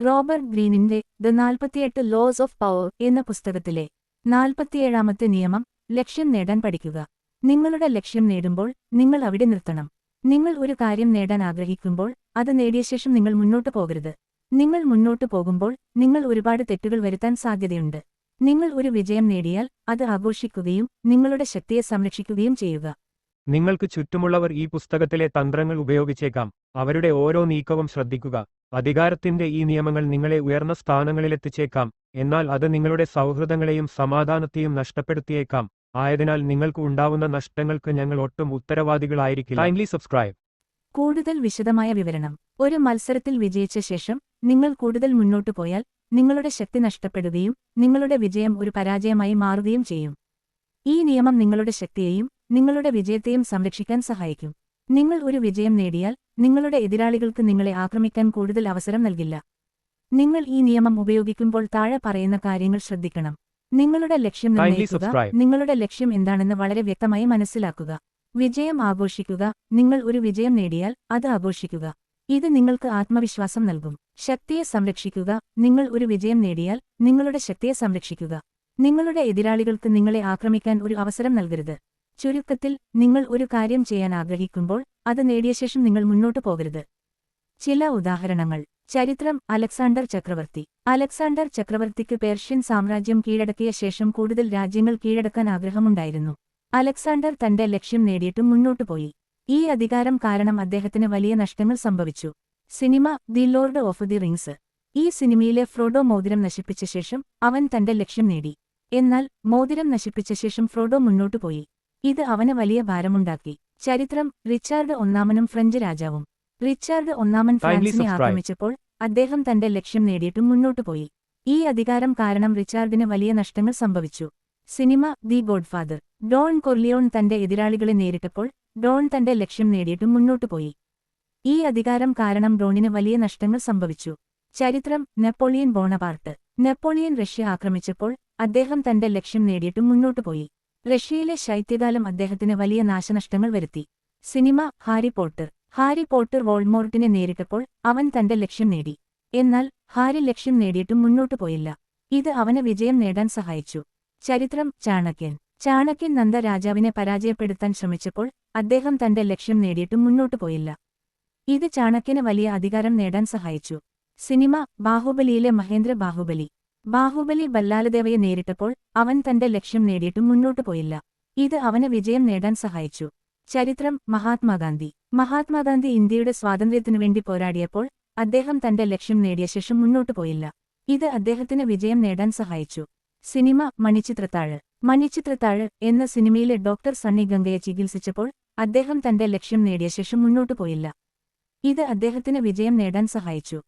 Robert ഗ്രീനിന്റെ the 48 loss of power എന്ന പുസ്തകത്തിലെ 47ാമത്തെ നിയമം ലക്ഷ്യം നേടാൻ പഠിക്കുക. നിങ്ങളുടെ ലക്ഷ്യം നേടുമ്പോൾ നിങ്ങൾ അവിടെ നിർത്തണം. നിങ്ങൾ ഒരു കാര്യം നേടാൻ ആഗ്രഹിക്കുമ്പോൾ അത് നേടിയ ശേഷം നിങ്ങൾ മുന്നോട്ട് പോകരുത്. നിങ്ങൾ മുന്നോട്ട് പോകുമ്പോൾ നിങ്ങൾ ഒരുപാട് തെറ്റുകൾ വരുത്താൻ സാധ്യതയുണ്ട്. നിങ്ങൾ ഒരു വിജയം നേടിയാൽ അത് ആഘോഷിക്കുകയും നിങ്ങളുടെ ശക്തിയെ സംരക്ഷിക്കുകയും ചെയ്യുക. നിങ്ങൾക്ക് ചുറ്റുമുള്ളവർ ഈ പുസ്തകത്തിലെ തന്ത്രങ്ങൾ ഉപയോഗിച്ചേക്കാം. അവരുടെ ഓരോ നീക്കവും ശ്രദ്ധിക്കുക. അധികാരത്തിന്റെ ഈ നിയമങ്ങൾ നിങ്ങളെ ഉയർന്ന സ്ഥാനങ്ങളിലെത്തിച്ചേക്കാം, എന്നാൽ അത് നിങ്ങളുടെ സൗഹൃദങ്ങളെയും സമാധാനത്തെയും നഷ്ടപ്പെടുത്തിയേക്കാം. ആയതിനാൽ നിങ്ങൾക്ക് ഉണ്ടാവുന്ന നഷ്ടങ്ങൾക്ക് ഞങ്ങൾ ഒട്ടും ഉത്തരവാദികളായിരിക്കില്ല. Kindly subscribe. കൂടുതൽ വിശദമായ വിവരണം. ഒരു മത്സരത്തിൽ വിജയിച്ച ശേഷം നിങ്ങൾ കൂടുതൽ മുന്നോട്ടു പോയാൽ നിങ്ങളുടെ ശക്തി നഷ്ടപ്പെടുകയും നിങ്ങളുടെ വിജയം ഒരു പരാജയമായി മാറുകയും ചെയ്യും. ഈ നിയമം നിങ്ങളുടെ ശക്തിയെയും നിങ്ങളുടെ വിജയത്തെയും സംരക്ഷിക്കാൻ സഹായിക്കും. നിങ്ങൾ ഒരു വിജയം നേടിയാൽ നിങ്ങളുടെ എതിരാളികൾക്ക് നിങ്ങളെ ആക്രമിക്കാൻ കൂടുതൽ അവസരം നൽകില്ല. നിങ്ങൾ ഈ നിയമം ഉപയോഗിക്കുമ്പോൾ താഴെ പറയുന്ന കാര്യങ്ങൾ ശ്രദ്ധിക്കണം. നിങ്ങളുടെ ലക്ഷ്യം നിർണ്ണയിക്കുക. നിങ്ങളുടെ ലക്ഷ്യം എന്താണെന്ന് വളരെ വ്യക്തമായി മനസ്സിലാക്കുക. വിജയം ആഘോഷിക്കുക. നിങ്ങൾ ഒരു വിജയം നേടിയാൽ അത് ആഘോഷിക്കുക. ഇത് നിങ്ങൾക്ക് ആത്മവിശ്വാസം നൽകും. ശക്തിയെ സംരക്ഷിക്കുക. നിങ്ങൾ ഒരു വിജയം നേടിയാൽ നിങ്ങളുടെ ശക്തിയെ സംരക്ഷിക്കുക. നിങ്ങളുടെ എതിരാളികൾക്ക് നിങ്ങളെ ആക്രമിക്കാൻ ഒരു അവസരം നൽകരുത്. ചുരുക്കത്തിൽ, നിങ്ങൾ ഒരു കാര്യം ചെയ്യാൻ ആഗ്രഹിക്കുമ്പോൾ അത് നേടിയ ശേഷം നിങ്ങൾ മുന്നോട്ടു പോകരുത്. ചില ഉദാഹരണങ്ങൾ. ചരിത്രം. അലക്സാണ്ടർ ചക്രവർത്തി. അലക്സാണ്ടർ ചക്രവർത്തിക്ക് പേർഷ്യൻ സാമ്രാജ്യം കീഴടക്കിയ ശേഷം കൂടുതൽ രാജ്യങ്ങൾ കീഴടക്കാൻ ആഗ്രഹമുണ്ടായിരുന്നു. അലക്സാണ്ടർ തന്റെ ലക്ഷ്യം നേടിയിട്ടും മുന്നോട്ടുപോയി. ഈ അധികാരം കാരണം അദ്ദേഹത്തിന് വലിയ നഷ്ടങ്ങൾ സംഭവിച്ചു. Cinema the Lord of the rings. ഈ സിനിമയിലെ ഫ്രോഡോ മോതിരം നശിപ്പിച്ച ശേഷം അവൻ തന്റെ ലക്ഷ്യം നേടി. എന്നാൽ മോതിരം നശിപ്പിച്ച ശേഷം ഫ്രോഡോ മുന്നോട്ടുപോയി. ഇത് അവന് വലിയ ഭാരമുണ്ടാക്കി. ചരിത്രം. റിച്ചാർഡ് ഒന്നാമനും ഫ്രഞ്ച് രാജാവും. റിച്ചാർഡ് ഒന്നാമൻ ഫ്രാൻസിനെ ആക്രമിച്ചപ്പോൾ അദ്ദേഹം തന്റെ ലക്ഷ്യം നേടിയിട്ടും മുന്നോട്ടുപോയി. ഈ അധികാരം കാരണം റിച്ചാർഡിന് വലിയ നഷ്ടങ്ങൾ സംഭവിച്ചു. Cinema the godfather. ഡോൺ കൊർലിയോൺ തന്റെ എതിരാളികളെ നേരിട്ടപ്പോൾ ഡോൺ തന്റെ ലക്ഷ്യം നേടിയിട്ടും മുന്നോട്ടുപോയി. ഈ അധികാരം കാരണം ഡോണിന് വലിയ നഷ്ടങ്ങൾ സംഭവിച്ചു. ചരിത്രം. Napoleon Bonaparte. നെപ്പോളിയൻ റഷ്യ ആക്രമിച്ചപ്പോൾ അദ്ദേഹം തന്റെ ലക്ഷ്യം നേടിയിട്ടും മുന്നോട്ടുപോയി. റഷ്യയിലെ ശൈത്യകാലം അദ്ദേഹത്തിന് വലിയ നാശനഷ്ടങ്ങൾ വരുത്തി. Cinema Harry Potter. Harry Potter വോൾഡ്മോർട്ടിനെ നേരിട്ടപ്പോൾ അവൻ തന്റെ ലക്ഷ്യം നേടി. എന്നാൽ ഹാരി ലക്ഷ്യം നേടിയിട്ടും മുന്നോട്ടുപോയില്ല. ഇത് അവന് വിജയം നേടാൻ സഹായിച്ചു. ചരിത്രം. ചാണക്യൻ. ചാണക്യൻ നന്ദ രാജാവിനെ പരാജയപ്പെടുത്താൻ ശ്രമിച്ചപ്പോൾ അദ്ദേഹം തന്റെ ലക്ഷ്യം നേടിയിട്ടും മുന്നോട്ടുപോയില്ല. ഇത് ചാണക്യന് വലിയ അധികാരം നേടാൻ സഹായിച്ചു. സിനിമ ബാഹുബലിയിലെ മഹേന്ദ്ര ബാഹുബലി. ബാഹുബലി ബല്ലാലദേവയെ നേരിട്ടപ്പോൾ അവൻ തന്റെ ലക്ഷ്യം നേടിയിട്ടും മുന്നോട്ടുപോയില്ല. ഇത് അവന് വിജയം നേടാൻ സഹായിച്ചു. ചരിത്രം. മഹാത്മാഗാന്ധി. മഹാത്മാഗാന്ധി ഇന്ത്യയുടെ സ്വാതന്ത്ര്യത്തിനുവേണ്ടി പോരാടിയപ്പോൾ അദ്ദേഹം തന്റെ ലക്ഷ്യം നേടിയ ശേഷം മുന്നോട്ടുപോയില്ല. ഇത് അദ്ദേഹത്തിന് വിജയം നേടാൻ സഹായിച്ചു. സിനിമ മണിച്ചിത്രത്താഴ്. മണിച്ചിത്രത്താഴ് എന്ന സിനിമയിലെ ഡോക്ടർ സണ്ണി ഗംഗയെ ചികിത്സിച്ചപ്പോൾ അദ്ദേഹം തന്റെ ലക്ഷ്യം നേടിയ ശേഷം മുന്നോട്ടുപോയില്ല. ഇത് അദ്ദേഹത്തിന് വിജയം നേടാൻ സഹായിച്ചു.